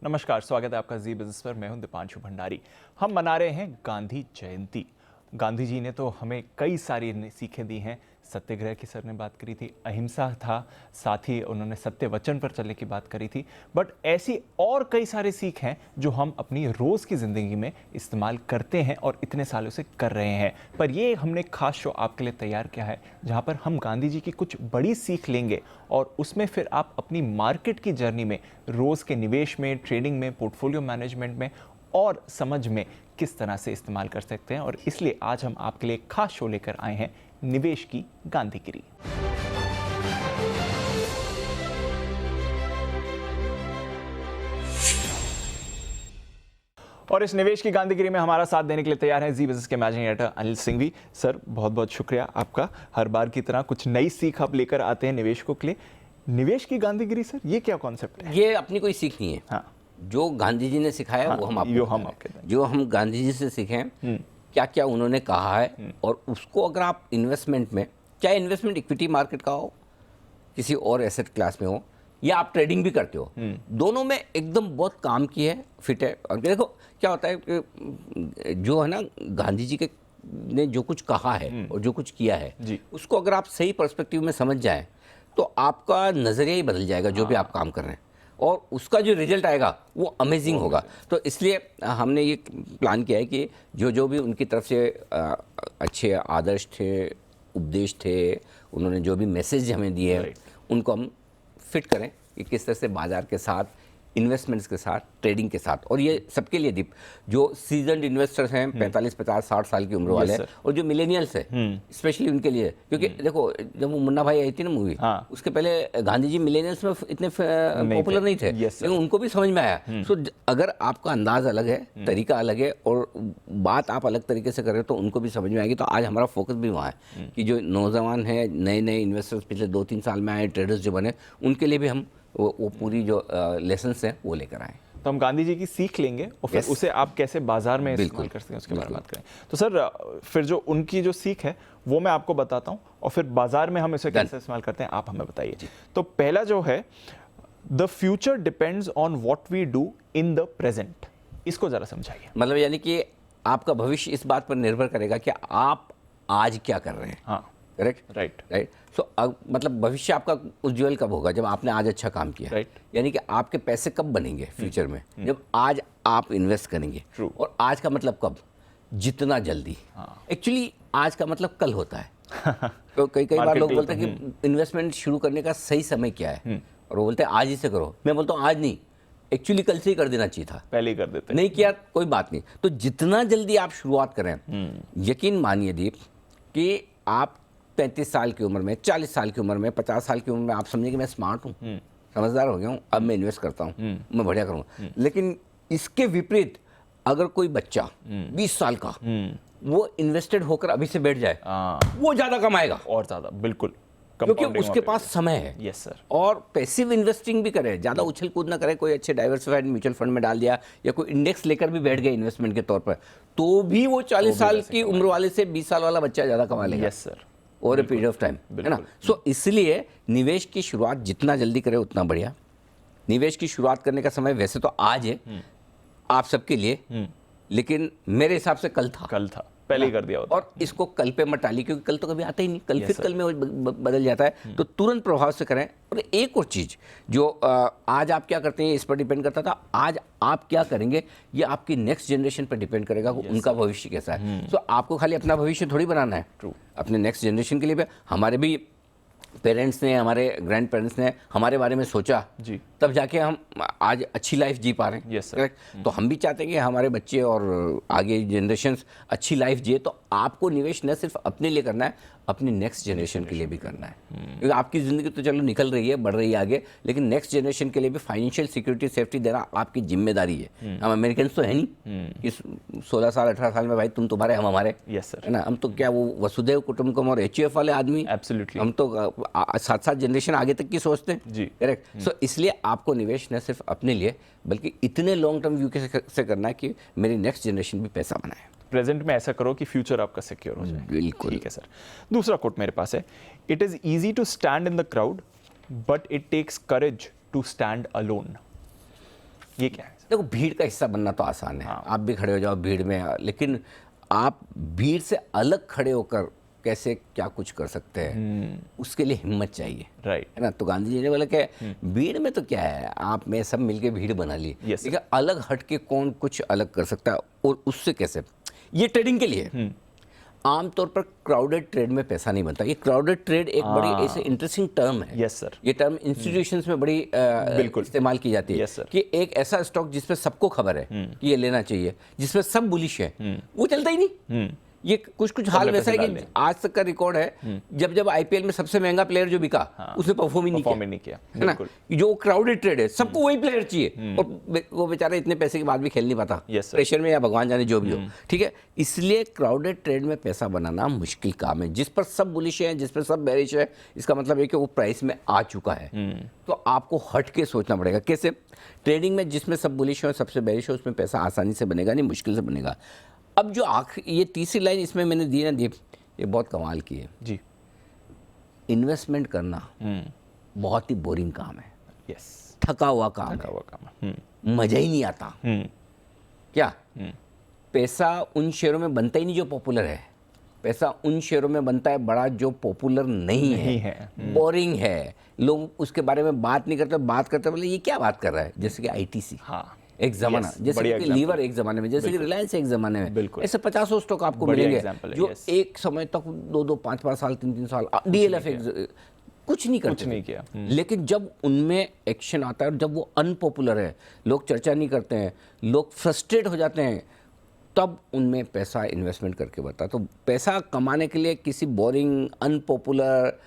नमस्कार, स्वागत है आपका जी बिजनेस पर। मैं हूं दीपांशु भंडारी। हम मना रहे हैं गांधी जयंती। गांधी जी ने तो हमें कई सारी सीखें दी हैं। सत्याग्रह की सर ने बात करी थी, अहिंसा था, साथ ही उन्होंने सत्य वचन पर चलने की बात करी थी। बट ऐसी और कई सारी सीख हैं जो हम अपनी रोज़ की ज़िंदगी में इस्तेमाल करते हैं और इतने सालों से कर रहे हैं। पर ये हमने खास शो आपके लिए तैयार किया है जहाँ पर हम गांधी जी की कुछ बड़ी सीख लेंगे और उसमें फिर आप अपनी मार्केट की जर्नी में, रोज़ के निवेश में, ट्रेडिंग में, पोर्टफोलियो मैनेजमेंट में और समझ में किस तरह से इस्तेमाल कर सकते हैं। और इसलिए आज हम आपके लिए एक खास शो लेकर आए हैं, निवेश की गांधीगिरी। और इस निवेश की गांधीगिरी में हमारा साथ देने के लिए तैयार हैं जी बिजनेस के managing editor Anil Singhvi. Sir, बहुत बहुत शुक्रिया आपका। हर बार की तरह कुछ नई सीख आप लेकर आते हैं निवेशकों के लिए। निवेश की गांधीगिरी सर, ये क्या कॉन्सेप्ट है? ये अपनी कोई सीख नहीं है। हाँ, जो गांधी जी ने सिखाया वो हम आपके जो हम गांधी जी से सीखे क्या क्या उन्होंने कहा है, और उसको अगर आप इन्वेस्टमेंट में, चाहे इन्वेस्टमेंट इक्विटी मार्केट का हो, किसी और एसेट क्लास में हो, या आप ट्रेडिंग भी करते हो, दोनों में एकदम बहुत काम की है, फिट है। और देखो क्या होता है कि जो है ना, गांधी जी के ने जो कुछ कहा है और जो कुछ किया है, उसको अगर आप सही पर्सपेक्टिव में समझ जाएं तो आपका नज़रिया ही बदल जाएगा जो भी आप काम कर रहे हैं, और उसका जो रिजल्ट आएगा वो अमेजिंग होगा। तो इसलिए हमने ये प्लान किया है कि जो भी उनकी तरफ से अच्छे आदर्श थे, उपदेश थे, उन्होंने जो भी मैसेज हमें दिए हैं, उनको हम फिट करें कि किस तरह से बाजार के साथ, इन्वेस्टमेंट्स के साथ, ट्रेडिंग के साथ। और ये सबके लिए दीप, जो सीजनड इन्वेस्टर्स हैं, 45, 50, 60 साल की उम्र वाले हैं, और जो मिलेनियल्स हैं, स्पेशली उनके लिए। क्योंकि देखो, जब वो मुन्ना भाई आई थी ना मूवी, उसके पहले गांधी जी मिलेनियल्स में इतने पॉपुलर नहीं थे, लेकिन उनको भी समझ में आया। सो अगर आपका अंदाज अलग है, तरीका अलग है, और बात आप अलग तरीके से कर रहे हो, तो उनको भी समझ में आएगी। तो आज हमारा फोकस भी वहाँ है कि जो नौजवान हैं, नए नए इन्वेस्टर्स पिछले 2-3 साल में आए, ट्रेडर्स जो बने, उनके लिए भी हम वो पूरी जो लेसन्स हैं वो लेकर आए। तो हम गांधी जी की सीख लेंगे और फिर उसे आप कैसे बाजार में इस्तेमाल कर सकते हैं उसके बारे में बात करें। तो सर, फिर जो उनकी जो सीख है वो मैं आपको बताता हूं, और फिर बाजार में हम इसे कैसे इस्तेमाल करते हैं आप हमें बताइए। तो पहला जो है, the future depends on what we do in the present. इसको जरा समझाइए। मतलब यानी कि आपका भविष्य इस बात पर निर्भर करेगा कि आप आज क्या कर रहे हैं। हाँ, करेक्ट, राइट। सो मतलब भविष्य आपका उज्जवल कब होगा? जब आपने आज अच्छा काम किया। राइट। यानी कि आपके पैसे कब बनेंगे फ्यूचर में? जब आज आप इन्वेस्ट करेंगे। True. और आज का मतलब कब? जितना जल्दी। एक्चुअली आज का मतलब कल होता है। तो कई बार लोग बोलते हैं कि इन्वेस्टमेंट शुरू करने का सही समय क्या है, और वो बोलते हैं आज ही से करो। मैं बोलता हूँ आज नहीं, एक्चुअली कल से ही कर देना चाहिए था, पहले ही कर देते। नहीं किया कोई बात नहीं। तो जितना जल्दी आप शुरुआत करें, यकीन मानिए दीप कि आप 35 साल की उम्र में, 40 साल की उम्र में, 50 साल की उम्र में आप समझें कि मैं स्मार्ट हूँ, समझदार हो गया हूँ, अब मैं इन्वेस्ट करता हूँ, मैं बढ़िया करूँगा। लेकिन इसके विपरीत अगर कोई बच्चा 20 साल का वो इन्वेस्टेड होकर अभी से बैठ जाए, वो ज़्यादा कमाएगा, और ज़्यादा, बिल्कुल, क्योंकि उसके पास समय है। Yes sir. और पैसिव इन्वेस्टिंग भी करे, ज़्यादा उछल कूद ना करे। कोई अच्छे डाइवर्सिफाइड म्यूचुअल फंड में डाल दिया, या कोई इंडेक्स लेकर भी बैठ गए इन्वेस्टमेंट के तौर पर, तो भी वो 40 साल की उम्र वाले से 20 साल वाला बच्चा ज़्यादा कमा लेगा। Yes sir. Over a period of time, है ना। सो इसलिए निवेश की शुरुआत जितना जल्दी करें उतना बढ़िया। निवेश की शुरुआत करने का समय वैसे तो आज है आप सबके लिए, लेकिन मेरे हिसाब से कल था, पहले ही कर दिया होता। और इसको कल पे मत टालिए, क्योंकि कल तो कभी आता ही नहीं, कल फिर कल में बदल जाता है। तो तुरंत प्रभाव से करें। और एक और चीज़ जो आज आप क्या करते हैं इस पर डिपेंड करता था, आज आप क्या करेंगे ये आपकी नेक्स्ट जनरेशन पर डिपेंड करेगा, उनका भविष्य कैसा है। तो आपको खाली अपना भविष्य थोड़ी बनाना है, अपने नेक्स्ट जनरेशन के लिए भी। हमारे भी पेरेंट्स ने, हमारे ग्रैंड पेरेंट्स ने हमारे बारे में सोचा जी, तब जाके हम आज अच्छी लाइफ जी पा रहे हैं। Yes sir. तो हम भी चाहते हैं कि हमारे बच्चे और आगे जनरेशंस अच्छी लाइफ जिए। तो आपको निवेश न सिर्फ अपने लिए करना है, अपनी नेक्स्ट जनरेशन के लिए भी करना है। क्योंकि आपकी ज़िंदगी तो चलो निकल रही है, बढ़ रही है आगे, लेकिन नेक्स्ट जनरेशन के लिए भी फाइनेंशियल सिक्योरिटी, सेफ्टी देना आपकी जिम्मेदारी है। हम अमेरिकन तो है नहीं कि 16 साल 18 साल में भाई तुम तुम्हारे हम हमारे। Yes sir. है ना, हम तो क्या वो वसुधैव कुटुंबकम और HUF वाले आदमी। एब्सोल्युटली। हम तो 7-7 जनरेशन आगे तक की सोचते हैं जी। करेक्ट। सो इसलिए आपको निवेश न सिर्फ अपने लिए बल्कि इतने लॉन्ग टर्म व्यू से करना है कि मेरी नेक्स्ट जनरेशन भी पैसा बनाए। प्रेजेंट में ऐसा करो कि फ्यूचर आपका सिक्योर हो जाए। बिल्कुल। ठीक है सर। दूसरा कोट मेरे पास है, it is easy to stand in the crowd but it takes courage to stand alone. ये क्या है? देखो, भीड़ का हिस्सा बनना तो आसान है। हाँ। आप भी खड़े हो जाओ भीड़ में, लेकिन आप भीड़ से अलग खड़े होकर कैसे क्या कुछ कर सकते हैं, उसके लिए हिम्मत चाहिए, राइट। है ना। तो गांधी जी ने बोला कि भीड़ में तो क्या है, आप में सब मिलके भीड़ बना ली, Yes, ठीक है, अलग हट के कौन कुछ अलग कर सकता है और उससे कैसे। ये ट्रेडिंग के लिए आमतौर पर क्राउडेड ट्रेड में पैसा नहीं बनता। ये क्राउडेड ट्रेड एक बड़ी ऐसे इंटरेस्टिंग टर्म है। Yes sir. ये टर्म इंस्टीट्यूशंस में बड़ी बिल्कुल इस्तेमाल की जाती है। Yes, sir. कि एक ऐसा स्टॉक जिसमें सबको खबर है कि ये लेना चाहिए, जिसमें सब बुलिश है, वो चलता ही नहीं। ये कुछ कुछ हाल सबने वैसा है पैसे कि डाल दिए। आज तक का रिकॉर्ड है, जब जब आईपीएल में सबसे महंगा प्लेयर जो बिका, उसने परफॉर्म ही नहीं परफॉर्म किया, ही नहीं किया, है ना। बिल्कुल। जो क्राउडेड ट्रेड है, सबको वही प्लेयर चाहिए, और वो बेचारा इतने पैसे के बाद भी खेल नहीं पाता, Yes, sir. प्रेशर में या भगवान जाने जो भी हो, ठीक है। इसलिए क्राउडेड ट्रेड में पैसा बनाना मुश्किल काम है। जिस पर सब बुलिश है, जिस पर सब बेरिश है, इसका मतलब है कि वो प्राइस में आ चुका है। तो आपको हट के सोचना पड़ेगा कैसे। ट्रेडिंग में जिसमें सब बुलिश है और सबसे बेरिश है, उसमें पैसा आसानी से बनेगा नहीं, मुश्किल से बनेगा। अब जो ये तीसरी लाइन इसमें मैंने दी ना दीप, ये बहुत कमाल की है। जी। इन्वेस्टमेंट करना बहुत ही बोरिंग काम है, यस। थका हुआ काम का है, वो काम। मजा ही नहीं आता। क्या पैसा उन शेयरों में बनता ही नहीं जो पॉपुलर है, पैसा उन शेयरों में बनता है बड़ा जो पॉपुलर नहीं है, बोरिंग है, लोग उसके बारे में बात नहीं करते, बात करते बोले ये क्या बात कर रहा है। जैसे कि आईटीसी हाँ, एक जमाना, Yes, जैसे बढ़िया कि example। लीवर एक जमाने में, जैसे कि रिलायंस एक जमाने में, बिल्कुल। ऐसे 50 स्टॉक आपको बढ़िया मिलेंगे example है, जो yes। एक समय तक 2-2, 5-5 साल, 3-3 साल, डीएलएफ कुछ नहीं करते, कुछ नहीं किया। लेकिन जब उनमें एक्शन आता है और जब वो अनपॉपुलर है, लोग चर्चा नहीं करते हैं, लोग फ्रस्ट्रेट हो जाते हैं, तब उनमें पैसा इन्वेस्टमेंट करके बढ़ता है। तो पैसा कमाने के लिए किसी बोरिंग, अनपॉपुलर,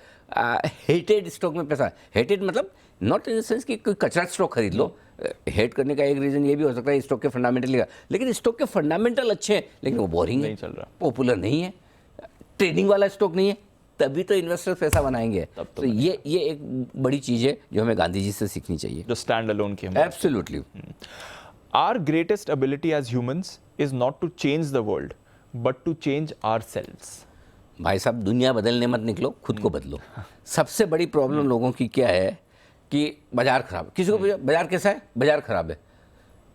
हेटेड स्टॉक में पैसा, हेटेड मतलब नॉट इन द सेंस कि कोई कचरा स्टॉक खरीद लो। हेट करने का एक रीज़न ये भी हो सकता है स्टॉक के फंडामेंटल का, लेकिन स्टॉक के फंडामेंटल अच्छे हैं लेकिन वो बोरिंग है, नहीं चल रहा, पॉपुलर नहीं है, ट्रेडिंग वाला स्टॉक नहीं है, तभी तो इन्वेस्टर्स पैसा बनाएंगे। तो ये एक बड़ी चीज़ है जो हमें गांधी जी से सीखनी चाहिए, जो स्टैंड अलोन की हम। Absolutely. Our greatest ability as humans is not to change the world, but to change ourselves. भाई साहब, दुनिया बदलने मत निकलो, खुद को बदलो। सबसे बड़ी प्रॉब्लम लोगों की क्या है कि बाजार खराब है। किसी को पूछो बाजार कैसा है, बाजार खराब है,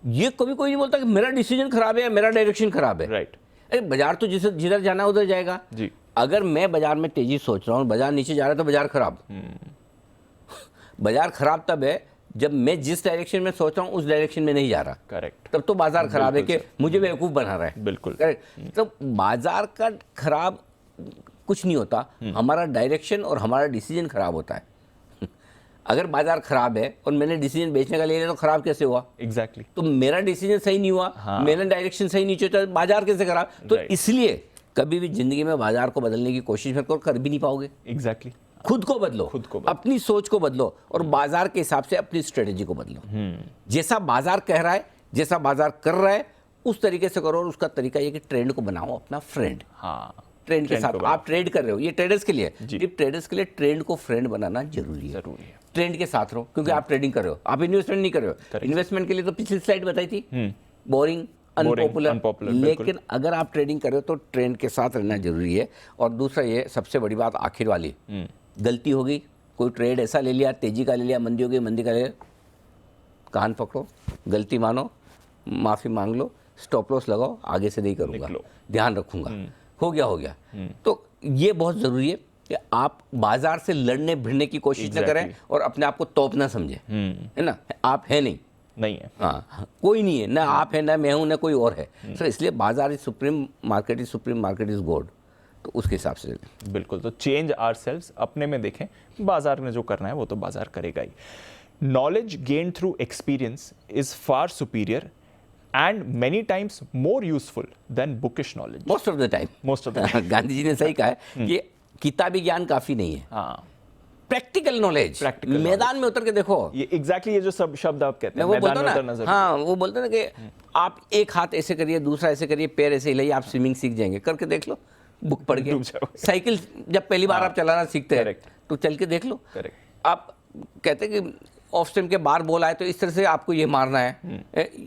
ये कभी कोई नहीं बोलता कि मेरा डिसीजन खराब है या मेरा डायरेक्शन खराब है। राइट। अरे बाजार तो जिधर जाना है उधर जाएगा जी। अगर मैं बाजार में तेजी सोच रहा हूँ, बाजार नीचे जा रहा है तो बाजार खराब। बाजार खराब तब है जब मैं जिस डायरेक्शन में सोच रहा हूँ उस डायरेक्शन में नहीं जा रहा, करेक्ट, तब तो बाजार खराब है कि मुझे बेवकूफ़ बना रहा है। बिल्कुल करेक्ट। तो बाजार का खराब कुछ नहीं होता, हमारा डायरेक्शन और हमारा डिसीजन खराब होता है। अगर बाजार खराब है और मैंने डिसीजन बेचने का ले लिया तो खराब कैसे हुआ? एग्जैक्टली। तो मेरा डिसीजन सही नहीं हुआ, हाँ। मेरा डायरेक्शन सही नहीं चला, बाजार कैसे खराब? तो Right. इसलिए कभी भी जिंदगी में बाजार को बदलने की कोशिश मत करो, कर भी नहीं पाओगे। एग्जैक्टली। खुद को बदलो, अपनी सोच को बदलो और बाजार के हिसाब से अपनी स्ट्रेटेजी को बदलो। जैसा बाजार कह रहा है, जैसा बाजार कर रहा है, उस तरीके से करो। और उसका तरीका ये कि ट्रेंड को बनाओ अपना फ्रेंड। हाँ, ट्रेंड के साथ आप ट्रेड कर रहे हो, ये ट्रेडर्स के लिए, जी। ट्रेडर्स के लिए ट्रेंड को फ्रेंड बनाना जरूरी है। जरूरी है। ट्रेंड के साथ रहो, क्योंकि आप ट्रेडिंग कर रहे हो, आप इन्वेस्टमेंट नहीं कर रहे हो। इन्वेस्टमेंट के लिए तो पिछली स्लाइड बताई थी, बोरिंग, अनपॉपुलर। लेकिन अगर आप ट्रेडिंग कर रहे हो तो ट्रेंड के साथ रहना जरूरी है। और दूसरा ये सबसे बड़ी बात आखिर वाली, गलती हो गई, कोई ट्रेड ऐसा ले लिया, तेजी का ले लिया, मंदी हो गई, मंदी का ले लिया, कान पकड़ो, गलती मानो, माफ़ी मांग लो, स्टॉप लॉस लगाओ, आगे से नहीं करूँगा, ध्यान रखूँगा, हो गया। तो ये बहुत ज़रूरी है कि आप बाजार से लड़ने भिड़ने की कोशिश न करें और अपने आप को तोप ना समझें, है ना। आप है नहीं है। हाँ, कोई नहीं है ना, आप है ना मैं हूँ ना कोई और है। तो इसलिए बाजार is supreme, market is supreme, market is God. तो उसके हिसाब से बिल्कुल। तो चेंज आवरसेल्व्स, अपने में देखें, बाजार ने जो करना है वो तो बाजार करेगा ही। Knowledge gained through experience is far superior and many times more useful than bookish knowledge. Most of the time. Gandhi ji ने सही कहा है कि किताबी ज्ञान काफी नहीं है। हाँ, प्रैक्टिकल नॉलेज, मैदान में उतर के देखो। ये एग्जैक्टली ये जो सब शब्द आप कहते हैं, वो मैदान बोलता में उतरना। हाँ, वो बोलते ना कि आप एक हाथ ऐसे करिए, दूसरा ऐसे करिए, पैर ऐसे हिलाइए, आप स्विमिंग सीख जाएंगे। करके देख लो, बुक पढ़ के। साइकिल जब पहली बार आप चलाना सीखते हैं तो चल के देख लो। आप कहते हैं कि ऑफ स्टंप के बार बॉल आए तो इस तरह से आपको ये मारना है,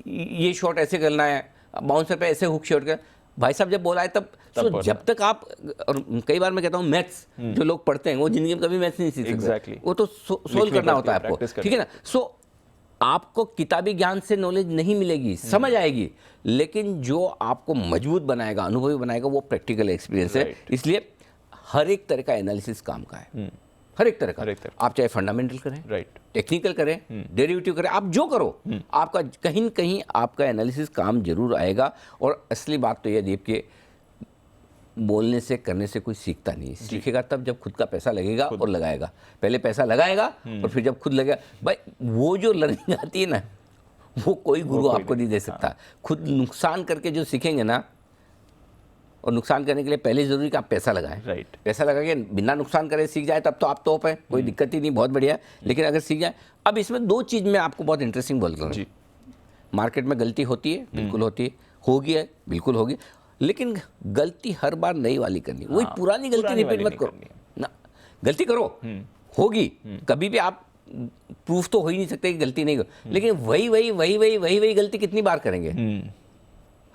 ये शॉट ऐसे करना है, बाउंसर पे ऐसे हुक शॉट कर। भाई साहब जब बॉल आए तब तो जब तक आप, और कई बार मैं कहता हूँ मैथ्स जो लोग पढ़ते हैं वो जिंदगी में कभी मैथ्स नहीं सीख सकते। वो तो सोल्व करना होता है आपको, ठीक है ना। सो आपको किताबी ज्ञान से नॉलेज नहीं मिलेगी, समझ आएगी, लेकिन जो आपको मजबूत बनाएगा, अनुभवी बनाएगा, वो प्रैक्टिकल एक्सपीरियंस है। इसलिए हर एक तरह का एनालिसिस काम का है, हर एक तरह का। आप चाहे फंडामेंटल करें, टेक्निकल करें, डेरिवेटिव करें, आप जो करो, आपका कहीं न कहीं आपका एनालिसिस काम जरूर आएगा। और असली बात तो यह दीप के बोलने से करने से कोई सीखता नहीं, सीखेगा तब जब खुद का पैसा लगेगा और लगाएगा। पहले पैसा लगाएगा और फिर जब खुद लगेगा, भाई वो जो लर्निंग आती है ना, वो कोई गुरु आपको नहीं दे सकता। खुद नुकसान करके जो सीखेंगे ना, और नुकसान करने के लिए पहले जरूरी कि आप पैसा लगाएं। पैसा लगा के बिना नुकसान करे सीख जाए तब तो आप टॉप है, कोई दिक्कत ही नहीं, बहुत बढ़िया। लेकिन अगर सीख जाए, अब इसमें दो चीज़ में आपको बहुत इंटरेस्टिंग बोलता हूँ। मार्केट में गलती होती है, बिल्कुल होती है, होगी है, बिल्कुल होगी, लेकिन गलती हर बार नई वाली करनी, वही पुरानी गलती रिपीट मत करो ना। गलती करो, होगी, कभी भी आप प्रूफ तो हो ही नहीं सकते कि गलती नहीं करो, लेकिन वही गलती कितनी बार करेंगे?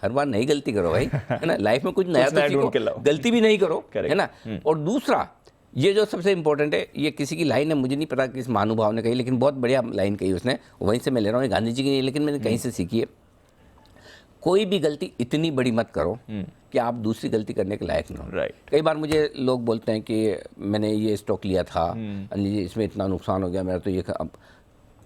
हर बार नई गलती करो भाई, है ना। लाइफ में कुछ नया तो सीखो, गलती भी नहीं करो, है ना। और दूसरा, ये जो सबसे इंपॉर्टेंट है, ये किसी की लाइन है, मुझे नहीं पता किस महानुभाव ने कही, लेकिन बहुत बढ़िया लाइन कही उसने, वहीं से मैं ले रहा हूँ, गांधी जी की नहीं, लेकिन मैंने कहीं से सीखी है। कोई भी गलती इतनी बड़ी मत करो कि आप दूसरी गलती करने के लायक ना हो। कई बार मुझे लोग बोलते हैं कि मैंने ये स्टॉक लिया था, अनिल जी इसमें इतना नुकसान हो गया मेरा, तो ये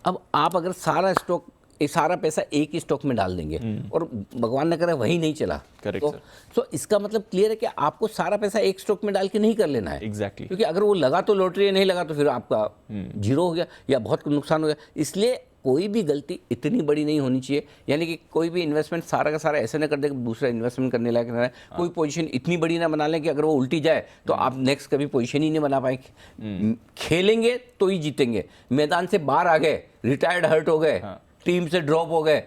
अब आप अगर सारा स्टॉक, ये सारा पैसा एक ही स्टॉक में डाल देंगे और भगवान न करे वही नहीं चला, तो इसका मतलब क्लियर है कि आपको सारा पैसा एक स्टॉक में डाल के नहीं कर लेना है। क्योंकि अगर वो लगा तो लॉटरी, नहीं लगा तो फिर आपका जीरो हो गया या बहुत नुकसान हो गया। इसलिए कोई भी गलती इतनी बड़ी नहीं होनी चाहिए, यानी कि कोई भी इन्वेस्टमेंट सारा का सारा ऐसे ना कर दे कि दूसरा इन्वेस्टमेंट करने लायक ना है। कोई पोजीशन इतनी बड़ी ना बना लें कि अगर वो उल्टी जाए तो आप नेक्स्ट कभी पोजीशन ही नहीं बना पाएंगे। खेलेंगे तो ही जीतेंगे, मैदान से बाहर आ गए, रिटायर्ड हर्ट हो गए, टीम से ड्रॉप हो गए,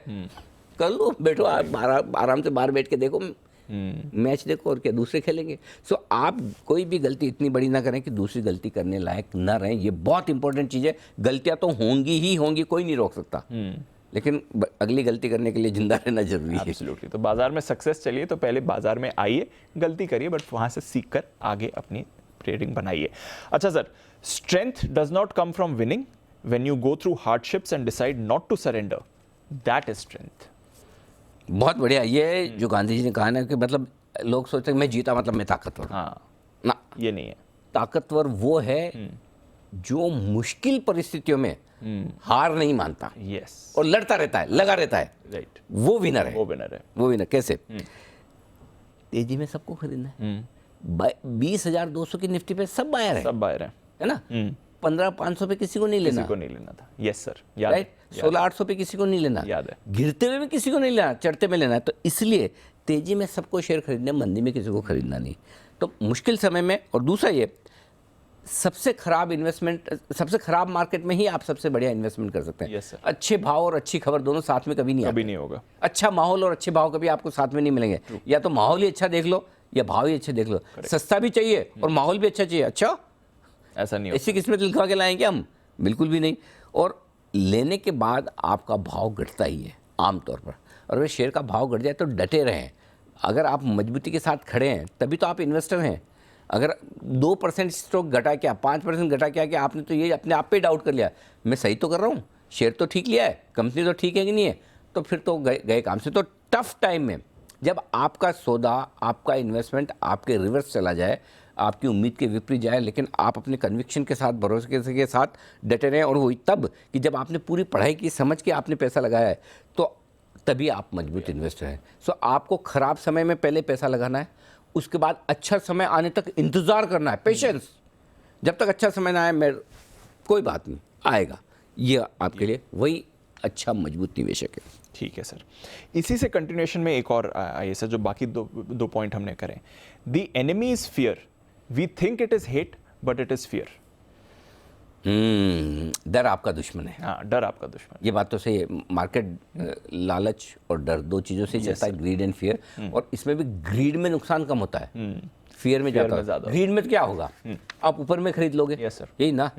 कर लो, बैठो आप आराम से बाहर बैठ के देखो मैच, देखो, और क्या दूसरे खेलेंगे। सो आप कोई भी गलती इतनी बड़ी ना करें कि दूसरी गलती करने लायक ना रहें। ये बहुत इंपॉर्टेंट चीज़ है। गलतियां तो होंगी ही होंगी, कोई नहीं रोक सकता, लेकिन अगली गलती करने के लिए जिंदा रहना जरूरी है। एब्सोल्युटली। तो बाजार में सक्सेस चाहिए तो पहले बाजार में आइए, गलती करिए, बट वहां से सीख कर आगे अपनी ट्रेडिंग बनाइए। अच्छा sir, strength does not come from winning, when you go through hardships and decide not to surrender, that is strength. बहुत बढ़िया। ये जो गांधी जी ने कहा ना कि मतलब लोग सोचते हैं मैं जीता मतलब मैं ताकतवर, ना, ये नहीं है। ताकतवर वो है जो मुश्किल परिस्थितियों में हार नहीं मानता, और लड़ता रहता है, लगा रहता है, वो विनर है। वो विनर कैसे? तेजी में सबको खरीदना है। 20,200 की निफ्टी पे सब बायर है ना। 15,500 पे किसी को नहीं लेना था। Yes sir, right. 16,800 पे किसी को नहीं लेना, याद है। गिरते हुए में किसी को नहीं लेना, चढ़ते में लेना है। तो इसलिए तेजी में सबको शेयर खरीदना, मंदी में किसी को खरीदना नहीं। तो मुश्किल समय में, और दूसरा ये, सबसे खराब इन्वेस्टमेंट, सबसे खराब मार्केट में ही आप सबसे बढ़िया इन्वेस्टमेंट कर सकते हैं। अच्छे भाव और अच्छी खबर दोनों साथ में कभी नहीं होगा। अच्छा माहौल और अच्छे भाव कभी आपको साथ में नहीं मिलेंगे। या तो माहौल ही अच्छा देख लो या भाव ही अच्छे देख लो। सस्ता भी चाहिए और माहौल भी अच्छा चाहिए, अच्छा ऐसा नहीं, ऐसी किस्मत लिखवा के लाएंगे हम? बिल्कुल भी नहीं। और लेने के बाद आपका भाव घटता ही है आमतौर पर, और अगर शेयर का भाव घट जाए तो डटे रहें। अगर आप मजबूती के साथ खड़े हैं तभी तो आप इन्वेस्टर हैं। अगर 2% स्टॉक घटा क्या, 5% घटा क्या कि आपने तो ये अपने आप पे डाउट कर लिया, मैं सही तो कर रहा हूँ, शेयर तो ठीक लिया है, कंपनी तो ठीक है कि नहीं है, तो फिर तो गए काम से। तो टफ टाइम में जब आपका सौदा, आपका इन्वेस्टमेंट आपके रिवर्स चला जाए, आपकी उम्मीद के विपरीत जाए, लेकिन आप अपने कन्विक्शन के साथ, भरोसे के साथ डटे रहें, और वही तब कि जब आपने पूरी पढ़ाई की, समझ के आपने पैसा लगाया है, तो तभी आप मजबूत इन्वेस्टर हैं। सो आपको खराब समय में पहले पैसा लगाना है, उसके बाद अच्छा समय आने तक इंतज़ार करना है, पेशेंस। जब तक अच्छा समय ना आए, कोई बात नहीं, आएगा। ये आपके लिए वही अच्छा मजबूत निवेशक है। ठीक है सर। इसी से कंटिन्यूएशन में एक और आइए सर, जो बाकी दो पॉइंट हमने करें। The enemy is fear, we think it is hate but it is fear. डर आपका दुश्मन है। हाँ, डर आपका दुश्मन। ये बात तो सही है। मार्केट लालच और डर, दो चीज़ों से चलता है, ग्रीड एंड फियर। और इसमें भी ग्रीड में नुकसान कम होता है, फियर में ज़्यादा। ग्रीड में तो क्या होगा, आप ऊपर में खरीद लोगे, यही ना।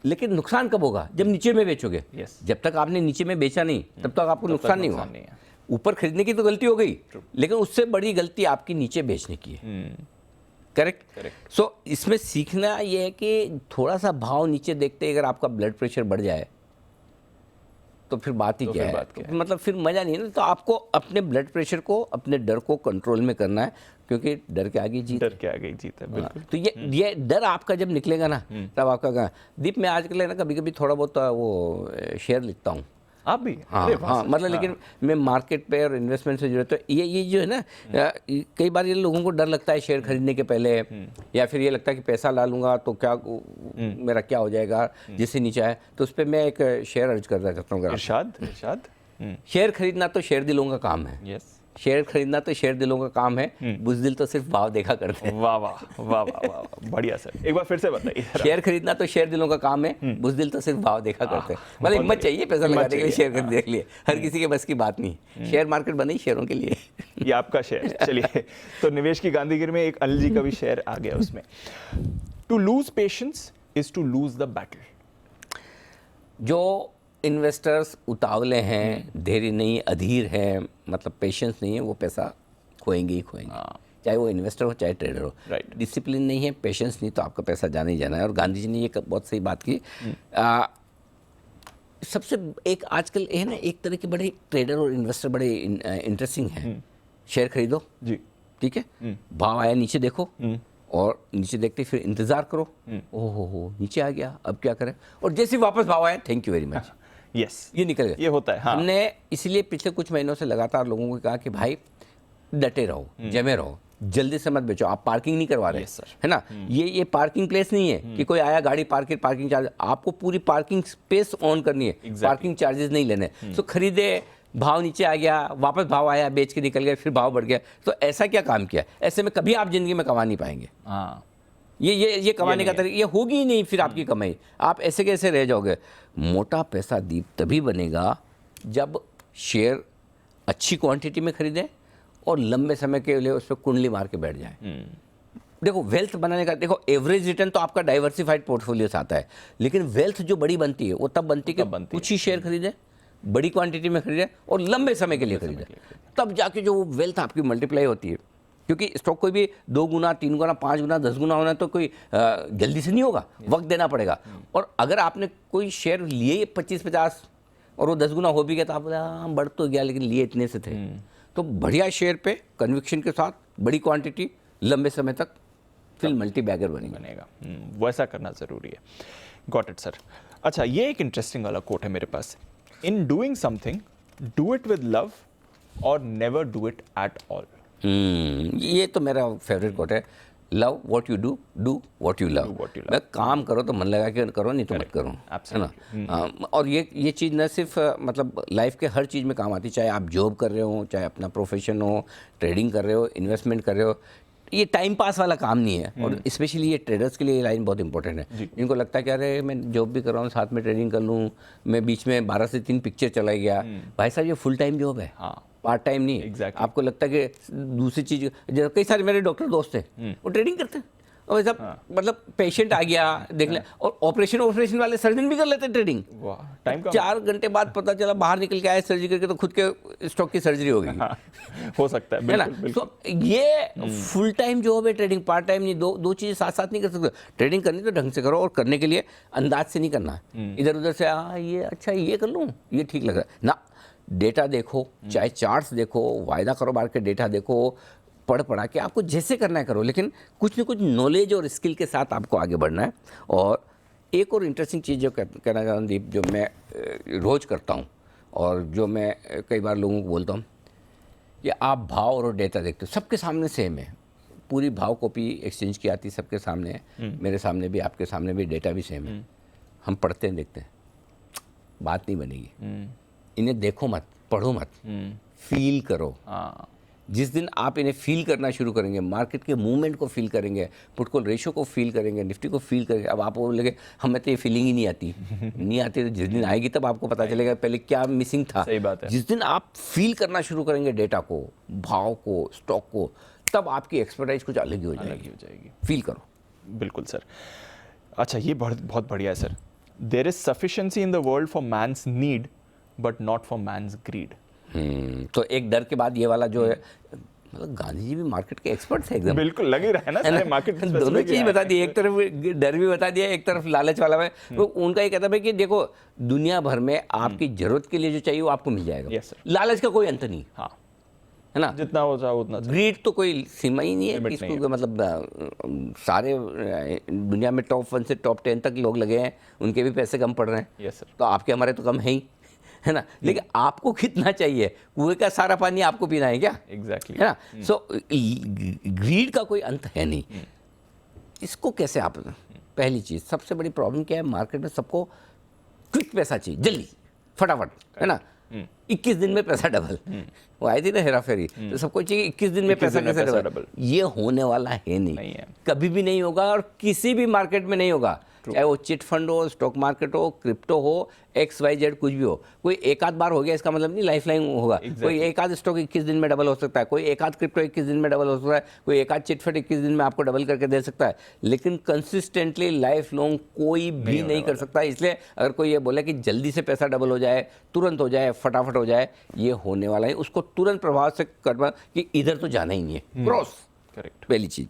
लेकिन नुकसान कब होगा, जब नीचे में बेचोगे। जब तक आपने नीचे में बेचा नहीं, तब तक आपको नुकसान नहीं हुआ। ऊपर खरीदने की तो गलती हो गई, लेकिन उससे बड़ी गलती आपकी नीचे बेचने की है। करेक्ट। सो इसमें सीखना ये है कि थोड़ा सा भाव नीचे देखते अगर आपका ब्लड प्रेशर बढ़ जाए तो फिर बात ही तो क्या फिर है? बात क्या तो मतलब फिर मजा नहीं है ना। तो आपको अपने ब्लड प्रेशर को, अपने डर को कंट्रोल में करना है, क्योंकि डर के आगे जीत। डर के आगे जीत है, हाँ, बिल्कुल। तो ये डर आपका जब निकलेगा ना, तब आपका कहा दीप, मैं आजकल है ना कभी कभी थोड़ा बहुत वो शेयर लिखता हूँ। आप भी? हाँ अरे वाह हाँ, सर। मतलब हाँ। लेकिन मैं मार्केट पे और इन्वेस्टमेंट से जुड़े, तो ये जो है ना, कई बार ये लोगों को डर लगता है शेयर खरीदने के पहले, या फिर ये लगता है कि पैसा ला लूंगा तो क्या मेरा क्या हो जाएगा जिससे नीचे आए। तो उस पर मैं एक शेयर अर्ज करना चाहता हूँ। इरशाद इरशाद। शेयर खरीदना तो शेयर दिलों का काम है। यस। शेयर खरीदना तो शेयर दिलों का काम है, बुज़दिल तो सिर्फ भाव देखा करते हैं। वाह वाह वाह वाह वाह, बढ़िया सर, एक बार फिर से बताइए जरा। शेयर खरीदना तो शेयर दिलों का काम है, बुज़दिल तो सिर्फ भाव देखा करते हैं। मतलब बहुत हिम्मत चाहिए पैसा हिम्मत लगाने के लिए, चाहिए, शेयर खरीदने के लिए। हर किसी के बस की बात नहीं। शेयर मार्केट बनी शेयरों के लिए। ये आपका शेयर। चलिए, तो निवेश की गांधीगिरी में एक अनिल जी का भी शेयर आ गया उसमें। To lose patience is to lose the battle. जो इन्वेस्टर्स उतावले हैं, धैर्य नहीं, अधीर हैं, मतलब पेशेंस नहीं है, वो पैसा खोएंगे ही खोएंगे। चाहे वो इन्वेस्टर हो चाहे ट्रेडर हो। Right. डिसिप्लिन नहीं है, पेशेंस नहीं, तो आपका पैसा जाना ही जाना है। और गांधी जी ने ये बहुत सही बात की। सबसे एक आजकल है ना, एक तरह के बड़े ट्रेडर और इन्वेस्टर बड़े इंटरेस्टिंग हैं। शेयर खरीदो जी। ठीक है, भाव आया नीचे देखो, और नीचे देखते फिर इंतजार करो, ओहो हो नीचे आ गया, अब क्या करें, और जैसे ही वापस भाव आया, thank you very much, yes, ये निकल गया। ये होता है। हाँ। हमने इसलिए पिछले कुछ महीनों से लगातार लोगों को कहा कि भाई डटे रहो, जमे रहो, जल्दी से मत बेचो। आप पार्किंग नहीं करवा रहे, Yes, sir. है ना, ये पार्किंग प्लेस नहीं है कि कोई आया गाड़ी पार्किंग चार्ज, आपको पूरी पार्किंग स्पेस ऑन करनी है। Exactly. पार्किंग चार्जेस नहीं लेने। सो खरीदे, भाव नीचे आ गया, वापस भाव आया, बेच के निकल गया, फिर भाव बढ़ गया। तो ऐसा क्या काम किया? ऐसे में कभी आप जिंदगी में कमा नहीं पाएंगे। हाँ। ये कमाने का नहीं है। तरीका, ये होगी ही नहीं फिर आपकी कमाई। आप ऐसे कैसे रह जाओगे? मोटा पैसा दीप तभी बनेगा जब शेयर अच्छी क्वांटिटी में खरीदें और लंबे समय के लिए उस पर कुंडली मार के बैठ जाए। देखो वेल्थ बनाने का, देखो एवरेज रिटर्न तो आपका डाइवर्सिफाइड पोर्टफोलियो से आता है, लेकिन वेल्थ जो बड़ी बनती है वो तब बनती है कि कुछ ही शेयर खरीदें, बड़ी क्वांटिटी में खरीदें और लंबे समय के लिए खरीदें, तब जाके जो वेल्थ आपकी मल्टीप्लाई होती है। क्योंकि स्टॉक कोई भी 2 गुना, 3 गुना, 5 गुना, 10 गुना होना तो कोई जल्दी से नहीं होगा, वक्त देना पड़ेगा। और अगर आपने कोई शेयर लिए 25-50 और वो 10 गुना हो भी गया, तो आप बढ़ तो गया लेकिन लिए इतने से थे। तो बढ़िया शेयर पे कन्विक्शन के साथ बड़ी क्वांटिटी लंबे समय तक, फिर मल्टी बैगर बनेगा। वैसा करना ज़रूरी है। Got it sir. अच्छा, ये एक इंटरेस्टिंग वाला कोट है मेरे पास। In doing something do it with love और never do it at all. ये तो मेरा फेवरेट कोट है। Love what you do, do what you love. मैं काम करो तो मन लगा के करो, नहीं तो मत करो, है ना। और ये चीज़ न सिर्फ मतलब लाइफ के हर चीज़ में काम आती है, चाहे आप जॉब कर रहे हो, चाहे अपना प्रोफेशन हो, ट्रेडिंग कर रहे हो, इन्वेस्टमेंट कर रहे हो। ये टाइम पास वाला काम नहीं है। और स्पेशली ये ट्रेडर्स के लिए ये लाइन बहुत इंपॉर्टेंट है। इनको लगता है कि अरे मैं जॉब भी कर रहा हूँ, साथ में ट्रेडिंग कर लूँ, मैं बीच में 12 से 3 पिक्चर चला गया। भाई साहब ये फुल टाइम जॉब है, पार्ट टाइम नहीं। Exactly. आपको लगता है कि दूसरी चीज़, कई सारे मेरे डॉक्टर दोस्त हैं वो ट्रेडिंग करते हैं, और वैसा मतलब पेशेंट आ गया देख ले, और ऑपरेशन वाले सर्जन भी कर लेते हैं ट्रेडिंग। टाइम का 4 घंटे बाद पता चला बाहर निकल के आए सर्जरी करके, तो खुद के स्टॉक की सर्जरी हो गई। हो सकता है, है ना। बिल्कुल। तो ये फुल टाइम जॉब है ट्रेडिंग, पार्ट टाइम नहीं। दो चीज़ें साथ साथ नहीं कर सकते। ट्रेडिंग करनी तो ढंग से करो, और करने के लिए अंदाज से नहीं करना है इधर उधर से। ये अच्छा ये कर लूँ, ये ठीक लग रहा है ना। डेटा देखो, चाहे चार्ट्स देखो, वायदा कारोबार के डेटा देखो, पढ़ा के आपको जैसे करना है करो, लेकिन कुछ न कुछ नॉलेज और स्किल के साथ आपको आगे बढ़ना है। और एक और इंटरेस्टिंग चीज़ जो कहना चाहता हूँ दीप, जो मैं रोज़ करता हूँ और जो मैं कई बार लोगों को बोलता हूँ, कि आप भाव और डेटा देखते हो, सबके सामने सेम है। पूरी भाव कॉपी एक्सचेंज की आती सबके सामने है, मेरे सामने भी, आपके सामने भी, डेटा भी सेम है। हम पढ़ते हैं, देखते हैं, बात नहीं बनेगी। इन्हें देखो मत, पढ़ो मत, फील करो। जिस दिन आप इन्हें फील करना शुरू करेंगे, मार्केट के मूवमेंट को फील करेंगे, पुटकॉल रेशो को फील करेंगे, निफ्टी को फील करेंगे, अब आप बोलेंगे हमें तो ये फीलिंग ही नहीं आती। नहीं आती, तो जिस दिन आएगी तब आपको पता चलेगा पहले क्या मिसिंग था। सही बात है। जिस दिन आप फील करना शुरू करेंगे डेटा को, भाव को, स्टॉक को, तब आपकी एक्सपर्टाइज कुछ अलग ही हो जाएगी। फील करो। बिल्कुल सर। अच्छा, ये बहुत बढ़िया है sir. There is sufficiency in the world for man's need but not for man's greed. तो एक डर के बाद ये वाला जो है, मतलब गांधी जी भी मार्केट के एक्सपर्ट थे एकदम, बिल्कुल लग ही रहा है ना, है ना? सारे मार्केट दोनों चीज बता दी, एक तरफ डर भी बता दिया, एक तरफ लालच वाला है। तो उनका ये कहता है कि देखो दुनिया भर में आपकी जरूरत के लिए जो चाहिए वो आपको मिल जाएगा, Yes, sir. लालच का कोई अंत नहीं, हाँ, है ना? जितना हो जाओ उतना चाहिए। ग्रीड तो कोई सीमा ही नहीं है Limit कि नहीं इसको मतलब सारे दुनिया में टॉप 1 से टॉप 10 तक लोग लगे हैं, उनके भी पैसे कम पड़ रहे हैं, यस सर, तो आपके हमारे तो कम है ही, है ना? लेकिन आपको कितना चाहिए, कुएं का सारा पानी आपको पीना है क्या, एग्जैक्टली, है ना? सो ग्रीड का कोई अंत है नहीं। इसको कैसे आप, पहली चीज सबसे बड़ी प्रॉब्लम क्या है मार्केट में, सबको क्विक पैसा चाहिए, जल्दी फटाफट, है ना? 21 दिन में पैसा डबल, वो आई थी ना हेरा फेरी, तो सबको चाहिए 21 दिन में 21 पैसा दिन में कैसे पैसा डबल, डबल। ये होने वाला है नहीं नहीं, है। कभी भी नहीं होगा, और किसी भी मार्केट में नहीं होगा, चाहे वो चिट फंड हो, स्टॉक मार्केट हो, क्रिप्टो हो, XYZ कुछ भी हो। कोई एक आध बार हो गया इसका मतलब नहीं लाइफ लाइन होगा। कोई एक आध स्टॉक 21 दिन में डबल हो सकता है, कोई एक आध क्रिप्टो 21 दिन में डबल हो सकता है, कोई एक आध चिट फंड 21 दिन में आपको डबल करके दे सकता है, लेकिन कंसिस्टेंटली लाइफ लॉन्ग कोई भी नहीं कर सकता। इसलिए अगर कोई ये बोले कि जल्दी से पैसा डबल हो जाए, तुरंत हो जाए, फटाफट हो जाए, ये होने वाला है, उसको तुरंत प्रभाव से करना कि इधर तो जाना ही नहीं है, क्रॉस। करेक्ट, पहली चीज,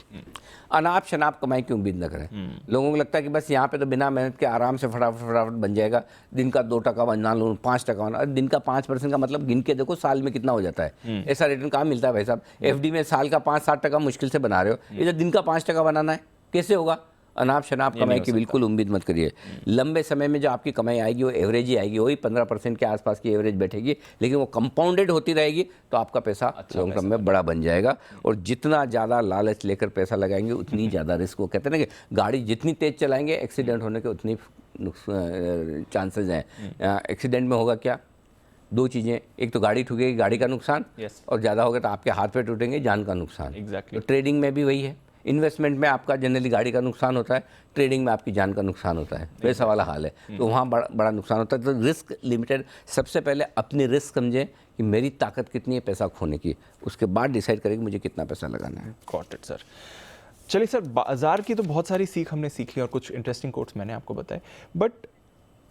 अनाप शनाप कमाई की उम्मीद न करें। लोगों को लगता है कि बस यहाँ पे तो बिना मेहनत के आराम से फटाफट फटाफट बन जाएगा, दिन का 2% बना लूँ, 5% बना, दिन का 5% का मतलब गिन के देखो साल में कितना हो जाता है। ऐसा रिटर्न कहाँ मिलता है भाई साहब? FD में साल का 5-7% मुश्किल से बना रहे हो, इधर दिन का 5% बनाना है, कैसे होगा? अनाप शनाप कमाई की बिल्कुल उम्मीद मत करिए। लंबे समय में जो आपकी कमाई आएगी वो एवरेज ही आएगी, वही 15% के आसपास की एवरेज बैठेगी, लेकिन वो कंपाउंडेड होती रहेगी, तो आपका पैसा लॉन्ग टर्म में बड़ा बन जाएगा। और जितना ज़्यादा लालच लेकर पैसा लगाएंगे उतनी ज़्यादा रिस्क। वो कहते हैं ना कि गाड़ी जितनी तेज़ चलाएंगे एक्सीडेंट होने के उतनी चांसेस हैं। एक्सीडेंट में होगा क्या? दो चीज़ें, एक तो गाड़ी ठुकेगी, गाड़ी का नुकसान, और ज़्यादा होगा तो आपके हाथ पे टूटेंगे, जान का नुकसान। एग्जैक्टली, तो ट्रेडिंग में भी वही है। इन्वेस्टमेंट में आपका जनरली गाड़ी का नुकसान होता है, ट्रेडिंग में आपकी जान का नुकसान होता है, वैसा वाला हाल है। तो वहाँ बड़ा नुकसान होता है। तो रिस्क लिमिटेड, सबसे पहले अपनी रिस्क समझें कि मेरी ताकत कितनी है पैसा खोने की, उसके बाद डिसाइड करें कि मुझे कितना पैसा लगाना है। Got it sir. चलिए सर, बाजार की तो बहुत सारी सीख हमने सीख ली और कुछ इंटरेस्टिंग कोट्स मैंने आपको बताए, बट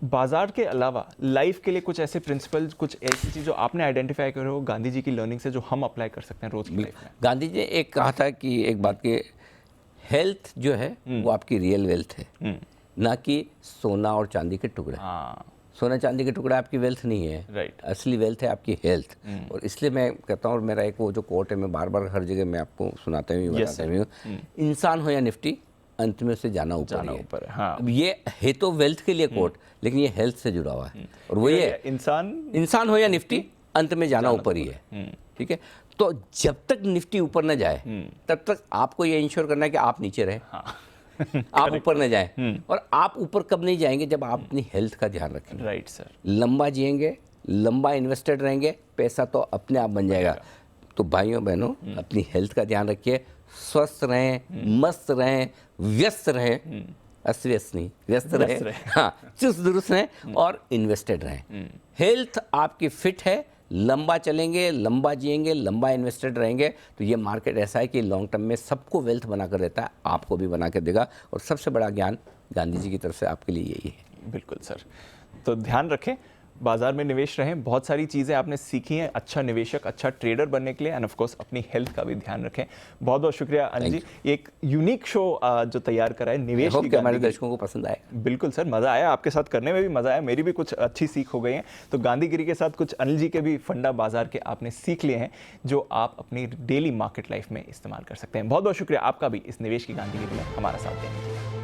बाजार के अलावा लाइफ के लिए कुछ ऐसे प्रिंसिपल्स, कुछ ऐसी चीज़ जो आपने आइडेंटिफाई करे हो गांधी जी की लर्निंग से, जो हम अप्लाई कर सकते हैं रोज की लाइफ में? गांधी जी ने एक कहा था कि एक बात की, हेल्थ जो है वो आपकी रियल वेल्थ है, ना कि सोना और चांदी के टुकड़े। हाँ, सोना चांदी के टुकड़े आपकी वेल्थ नहीं है, राइट। असली वेल्थ है आपकी हेल्थ। और इसलिए मैं कहता हूँ, और मेरा एक वो जो कोट है, मैं बार बार हर जगह मैं आपको सुनाता हूँ, बताता हूँ, इंसान हो या निफ्टी, अंत में उससे जाना ऊपर ही है। हाँ, अब ये है तो वेल्थ के लिए कोट, लेकिन ये हेल्थ से जुड़ा हुआ है। और वो ये इंसान हो या निफ्टी, अंत में जाना ऊपर ही है, ठीक है? तो जब तक निफ्टी ऊपर न जाए तब तक आपको ये इंश्योर करना है कि आप नीचे रहे, आप ऊपर न जाए। और आप ऊपर कब नहीं जाएंगे? जब आप अपनी हेल्थ का ध्यान रखेंगे, राइट सर। लंबा जिएंगे, लंबा इन्वेस्टेड रहेंगे, पैसा तो अपने आप बन जाएगा। तो भाइयों बहनों, अपनी हेल्थ का ध्यान रखिए, स्वस्थ रहें, मस्त रहें, व्यस्त रहें, अस्त नहीं, व्यस्त रहें, हाँ, चुस्त दुरुस्त रहें और इन्वेस्टेड रहें। हेल्थ आपकी फिट है, लंबा चलेंगे, लंबा जिएंगे, लंबा इन्वेस्टेड रहेंगे, तो ये मार्केट ऐसा है कि लॉन्ग टर्म में सबको वेल्थ बना कर देता है, आपको भी बना कर देगा। और सबसे बड़ा ज्ञान गांधी जी की तरफ से आपके लिए यही है। बिल्कुल सर। तो ध्यान रखें, बाजार में निवेश रहें, बहुत सारी चीज़ें आपने सीखी हैं अच्छा निवेशक, अच्छा ट्रेडर बनने के लिए, एंड ऑफ कोर्स अपनी हेल्थ का भी ध्यान रखें। बहुत बहुत शुक्रिया अनिल जी, एक यूनिक शो जो तैयार करा है निवेश की, हमारे दर्शकों को पसंद आए। बिल्कुल सर, मज़ा आया, आपके साथ करने में भी मज़ा आया, मेरी भी कुछ अच्छी सीख हो गई है। तो गांधीगिरी के साथ कुछ अनिल जी के भी फंडा बाजार के आपने सीख लिए हैं, जो आप अपनी डेली मार्केट लाइफ में इस्तेमाल कर सकते हैं। बहुत बहुत शुक्रिया आपका भी इस निवेश की गांधीगिरी में हमारा साथ देने के लिए।